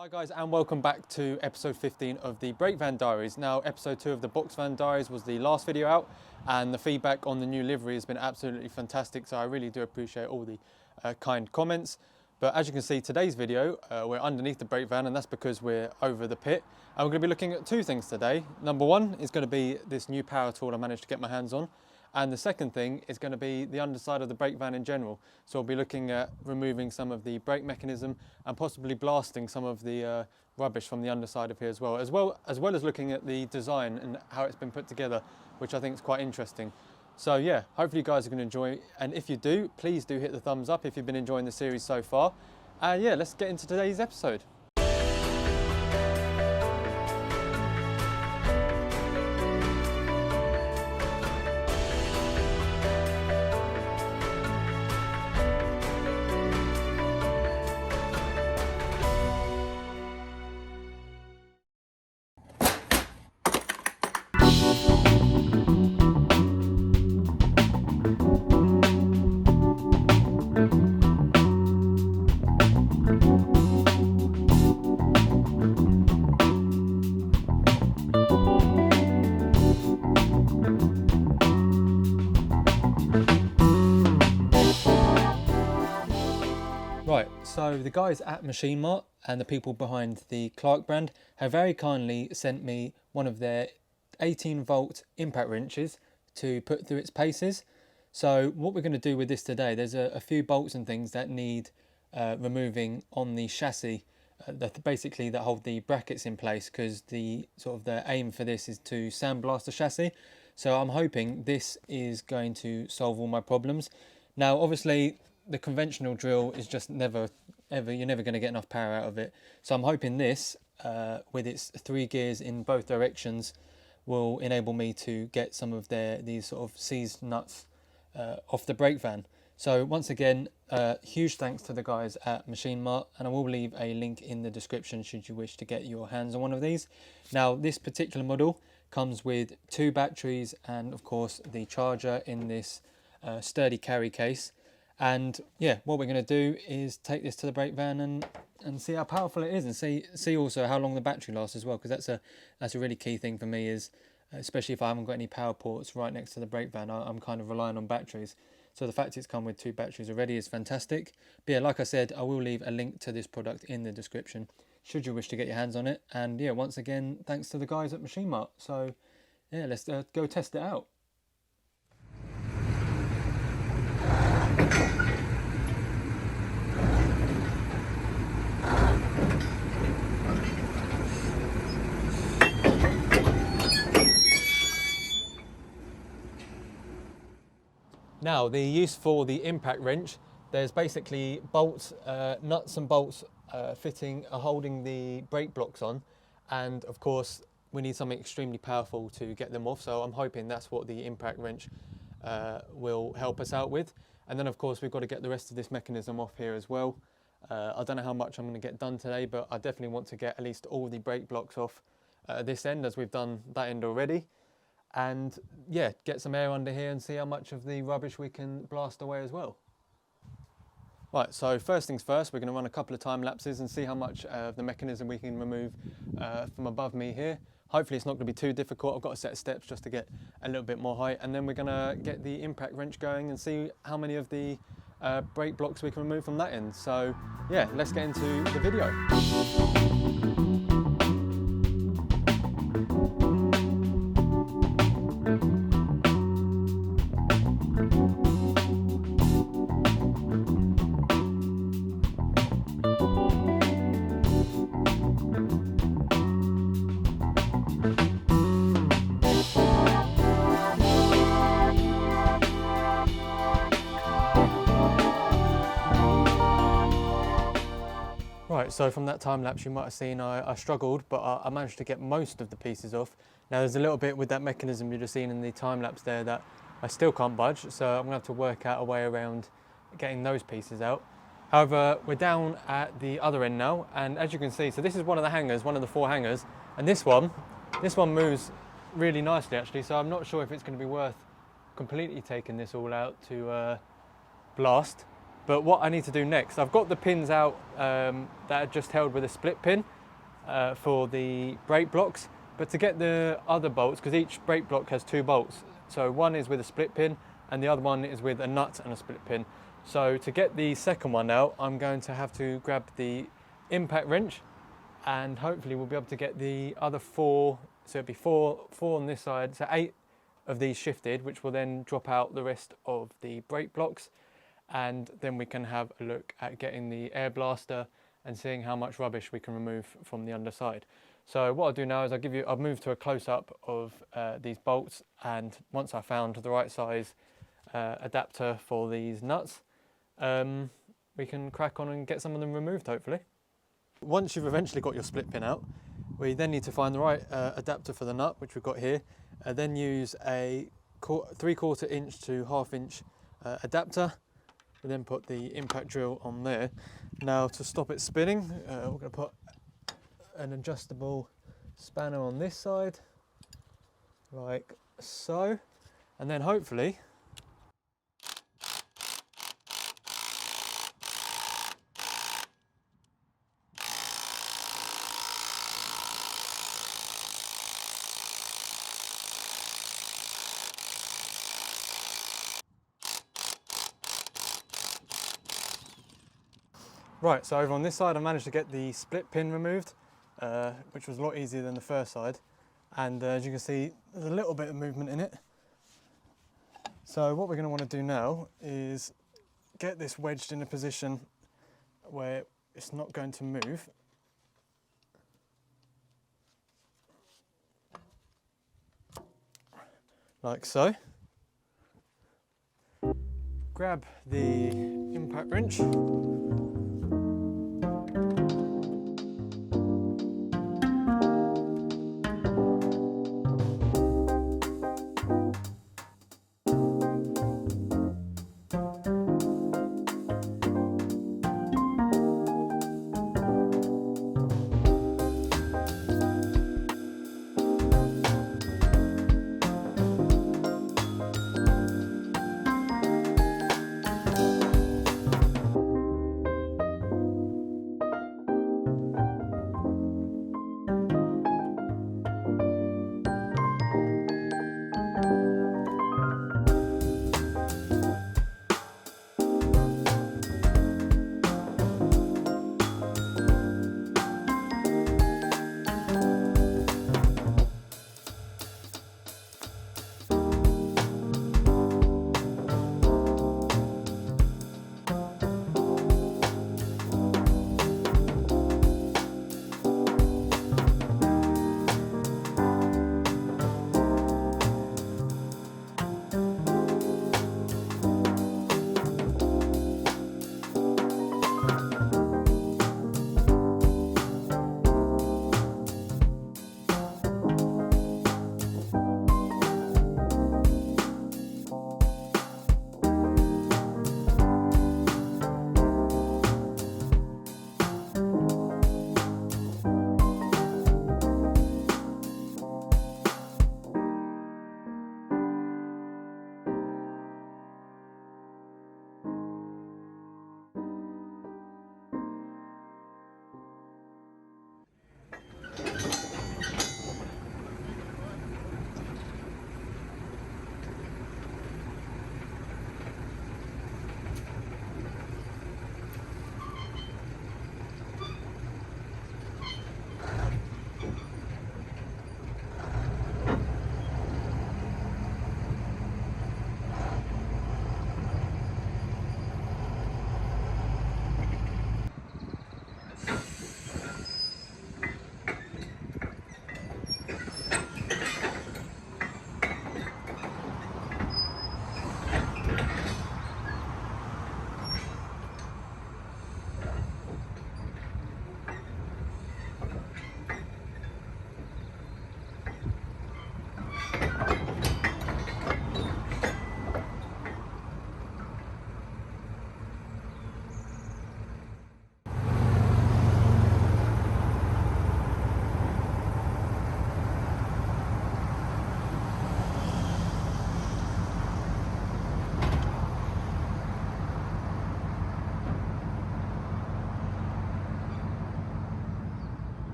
Hi guys, and welcome back to episode 15 of the Brake Van Diaries. Now episode 2 of the Box Van Diaries was the last video out, and the feedback on the new livery has been absolutely fantastic, so I really do appreciate all the kind comments. But as you can see, today's video, we're underneath the brake van, and that's because we're over the pit, and we're going to be looking at two things today. Number one is going to be this new power tool I managed to get my hands on, and the second thing is going to be the underside of the brake van in general. So we'll be looking at removing some of the brake mechanism and possibly blasting some of the rubbish from the underside of here as well as looking at the design and how it's been put together, which I think is quite interesting. So yeah, hopefully you guys are going to enjoy, and if you do, please do hit the thumbs up if you've been enjoying the series so far. And yeah, let's get into today's episode. Right, so the guys at Machine Mart and the people behind the Clark brand have very kindly sent me one of their 18-volt impact wrenches to put through its paces. So what we're going to do with this today, there's a few bolts and things that need removing on the chassis, basically that hold the brackets in place, because the aim for this is to sandblast the chassis. So I'm hoping this is going to solve all my problems. Now obviously the conventional drill is just you're never going to get enough power out of it. So I'm hoping this, with its 3 gears in both directions, will enable me to get some of these sort of seized nuts off the brake van. So once again, huge thanks to the guys at Machine Mart, and I will leave a link in the description should you wish to get your hands on one of these. Now this particular model comes with 2 batteries and of course the charger in this sturdy carry case. And yeah, what we're going to do is take this to the brake van and see how powerful it is, and see also how long the battery lasts as well, because that's a really key thing for me, is especially if I haven't got any power ports right next to the brake van, I'm kind of relying on batteries. So the fact it's come with 2 batteries already is fantastic. But yeah, like I said, I will leave a link to this product in the description should you wish to get your hands on it. And yeah, once again, thanks to the guys at Machine Mart. So yeah, let's go test it out. Now the use for the impact wrench, there's basically bolts, nuts and bolts holding the brake blocks on, and of course we need something extremely powerful to get them off, so I'm hoping that's what the impact wrench will help us out with. And then of course we've got to get the rest of this mechanism off here as well. I don't know how much I'm going to get done today, but I definitely want to get at least all the brake blocks off this end, as we've done that end already. And yeah, get some air under here and see how much of the rubbish we can blast away as well. Right, so first things first, we're going to run a couple of time lapses and see how much of the mechanism we can remove from above me here. Hopefully it's not going to be too difficult. I've got a set of steps just to get a little bit more height, and then we're going to get the impact wrench going and see how many of the brake blocks we can remove from that end. So yeah, let's get into the video. Right, so from that time lapse you might have seen I struggled, but I managed to get most of the pieces off. Now there's a little bit with that mechanism you've just seen in the time lapse there that I still can't budge, so I'm going to have to work out a way around getting those pieces out. However, we're down at the other end now, and as you can see, so this is one of the hangers, one of the 4 hangers, and this one moves really nicely actually, so I'm not sure if it's going to be worth completely taking this all out to blast. But what I need to do next, I've got the pins out that are just held with a split pin for the brake blocks. But to get the other bolts, because each brake block has 2 bolts, so one is with a split pin and the other one is with a nut and a split pin. So to get the second one out, I'm going to have to grab the impact wrench, and hopefully we'll be able to get the other 4, so it'll be four on this side, so 8 of these shifted, which will then drop out the rest of the brake blocks, and then we can have a look at getting the air blaster and seeing how much rubbish we can remove from the underside. So what I'll do now is I'll move to a close-up of these bolts, and once I found the right size adapter for these nuts, we can crack on and get some of them removed, hopefully. Once you've eventually got your split pin out, we then need to find the right adapter for the nut, which we've got here, then use a 3/4 inch to 1/2 inch adapter. We then put the impact drill on there. Now to stop it spinning, we're going to put an adjustable spanner on this side, like so, and then hopefully right, so over on this side I managed to get the split pin removed, which was a lot easier than the first side, and as you can see there's a little bit of movement in it. So what we're going to want to do now is get this wedged in a position where it's not going to move. Like so. Grab the impact wrench.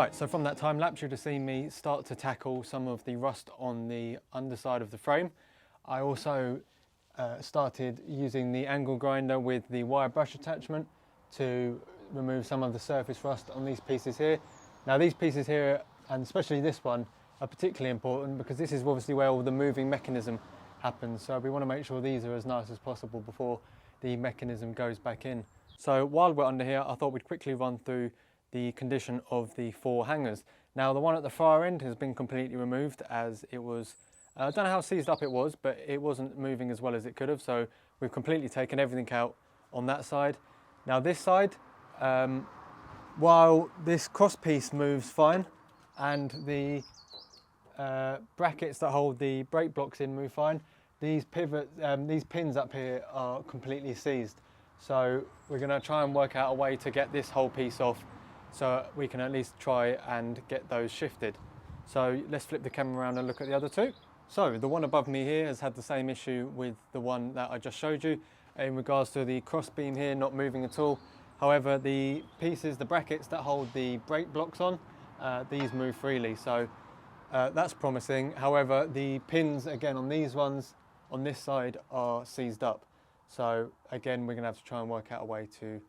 Right, so from that time lapse you'd have seen me start to tackle some of the rust on the underside of the frame. I also started using the angle grinder with the wire brush attachment to remove some of the surface rust on these pieces here. Now these pieces here, and especially this one, are particularly important because this is obviously where all the moving mechanism happens. So we want to make sure these are as nice as possible before the mechanism goes back in. So while we're under here, I thought we'd quickly run through the condition of the 4 hangers. Now the one at the far end has been completely removed as it was, I don't know how seized up it was, but it wasn't moving as well as it could have. So we've completely taken everything out on that side. Now this side, while this cross piece moves fine and the brackets that hold the brake blocks in move fine, these pins up here are completely seized. So we're going to try and work out a way to get this whole piece off so we can at least try and get those shifted. So let's flip the camera around and look at the other 2. So the one above me here has had the same issue with the one that I just showed you in regards to the cross beam here not moving at all. However, the pieces, the brackets that hold the brake blocks on, these move freely, so that's promising. However, the pins again on these ones on this side are seized up. So again, we're going to have to try and work out a way to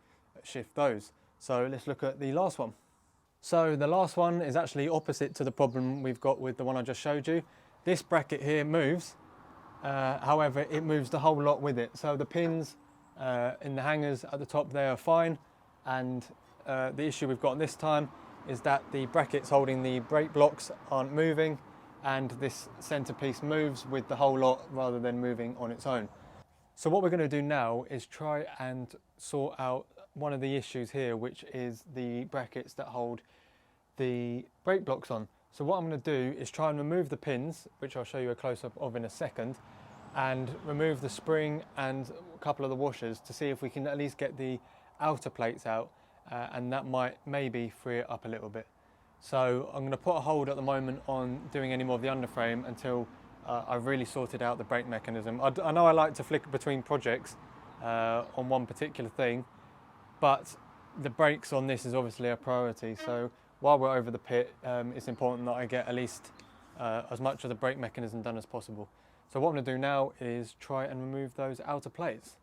shift those. So let's look at the last one. So the last one is actually opposite to the problem we've got with the one I just showed you. This bracket here moves, however, it moves the whole lot with it. So the pins in the hangers at the top there are fine, and the issue we've got this time is that the brackets holding the brake blocks aren't moving, and this centerpiece moves with the whole lot rather than moving on its own. So what we're going to do now is try and sort out one of the issues here, which is the brackets that hold the brake blocks on. So what I'm going to do is try and remove the pins, which I'll show you a close-up of in a second, and remove the spring and a couple of the washers to see if we can at least get the outer plates out, and that might maybe free it up a little bit. So I'm going to put a hold at the moment on doing any more of the underframe until I've really sorted out the brake mechanism. I know I like to flick between projects on one particular thing, but the brakes on this is obviously a priority. So while we're over the pit, it's important that I get at least as much of the brake mechanism done as possible. So what I'm going to do now is try and remove those outer plates.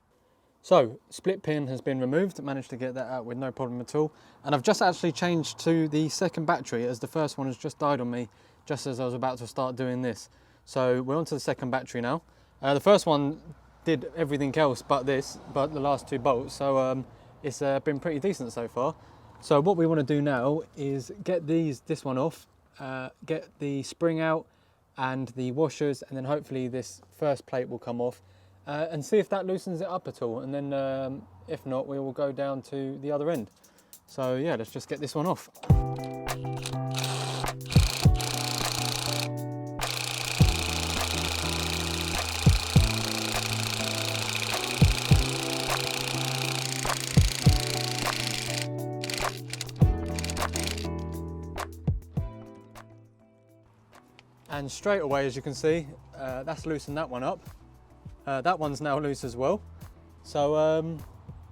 So split pin has been removed, managed to get that out with no problem at all. And I've just actually changed to the second battery as the first one has just died on me just as I was about to start doing this. So we're onto the second battery now. The first one did everything else but the last 2 bolts. So it's been pretty decent so far. So what we want to do now is get this one off, get the spring out and the washers, and then hopefully this first plate will come off and see if that loosens it up at all. And then if not, we will go down to the other end. So yeah, let's just get this one off. And straight away, as you can see, that's loosened that one up. That one's now loose as well. So,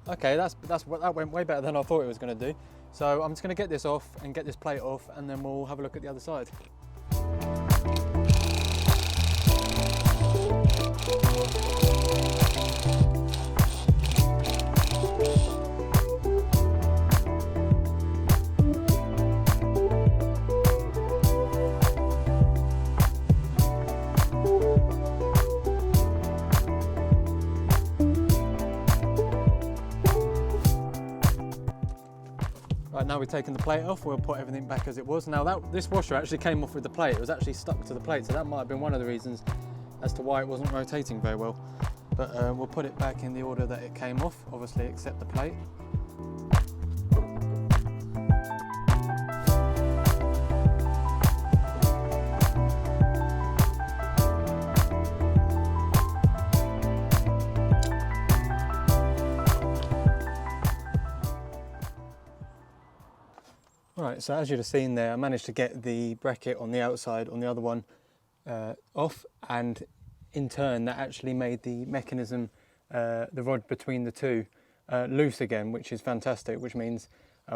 okay, that went way better than I thought it was going to do. So I'm just going to get this off and get this plate off, and then we'll have a look at the other side. Right, now we've taken the plate off, we'll put everything back as it was. Now this washer actually came off with the plate, it was actually stuck to the plate, so that might have been one of the reasons as to why it wasn't rotating very well. But we'll put it back in the order that it came off, obviously except the plate. Right, so as you'd have seen there, I managed to get the bracket on the outside on the other one off, and in turn that actually made the mechanism, the rod between the two, loose again, which is fantastic, which means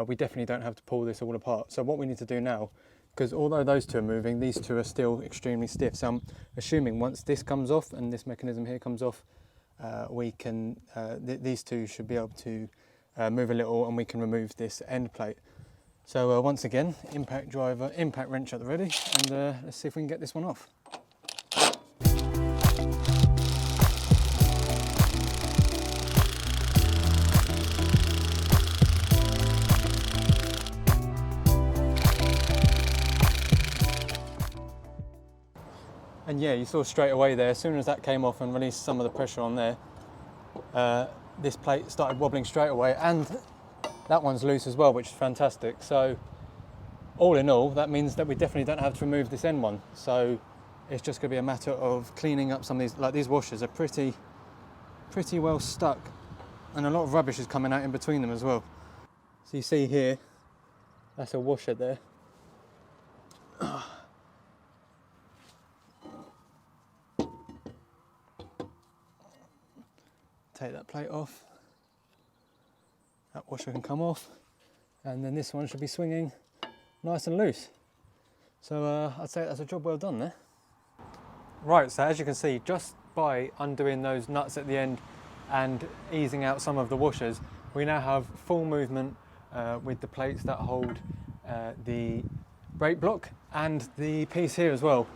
we definitely don't have to pull this all apart. So what we need to do now, because although those two are moving, these two are still extremely stiff. So I'm assuming once this comes off and this mechanism here comes off, we can, these two should be able to move a little, and we can remove this end plate. So once again, impact wrench at the ready, and let's see if we can get this one off. And yeah, you saw straight away there, as soon as that came off and released some of the pressure on there, this plate started wobbling straight away, and that one's loose as well, which is fantastic. So all in all, that means that we definitely don't have to remove this end one. So it's just gonna be a matter of cleaning up some of these, like these washers are pretty well stuck, and a lot of rubbish is coming out in between them as well. So you see here, that's a washer there. Take that plate off, that washer can come off, and then this one should be swinging nice and loose. So I'd say that's a job well done there. Right, so as you can see, just by undoing those nuts at the end and easing out some of the washers, we now have full movement with the plates that hold the brake block, and the piece here as well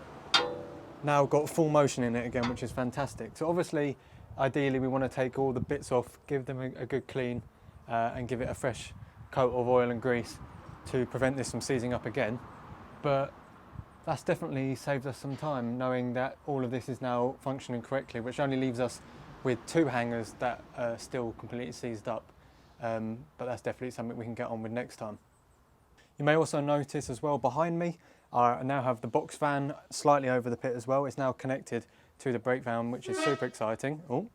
now got full motion in it again, which is fantastic. So obviously, ideally we want to take all the bits off, give them a good clean, and give it a fresh coat of oil and grease to prevent this from seizing up again. But that's definitely saved us some time, knowing that all of this is now functioning correctly, which only leaves us with two hangers that are still completely seized up. But that's definitely something we can get on with next time. You may also notice as well behind me, I now have the box fan slightly over the pit as well. It's now connected to the brake van, which is super exciting. Oh.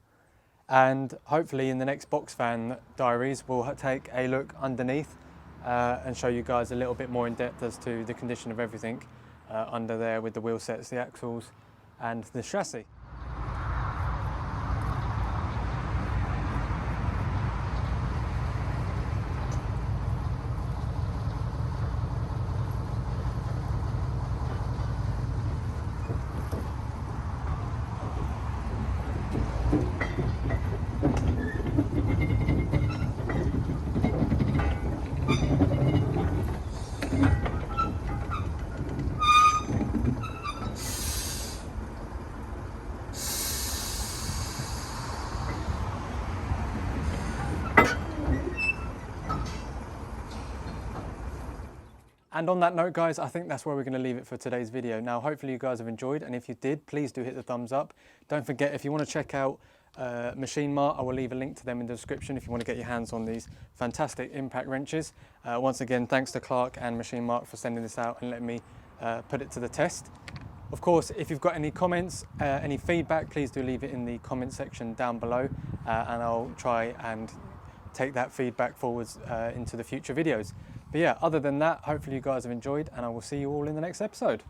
And hopefully in the next box fan diaries, we'll take a look underneath and show you guys a little bit more in depth as to the condition of everything under there, with the wheel sets, the axles and the chassis. And on that note, guys, I think that's where we're going to leave it for today's video. Now, hopefully you guys have enjoyed, and if you did, please do hit the thumbs up. Don't forget, if you want to check out Machine Mart, I will leave a link to them in the description if you want to get your hands on these fantastic impact wrenches. Once again, thanks to Clark and Machine Mart for sending this out and letting me put it to the test. Of course, if you've got any comments, any feedback, please do leave it in the comment section down below, and I'll try and take that feedback forwards into the future videos. But yeah, other than that, hopefully you guys have enjoyed, and I will see you all in the next episode.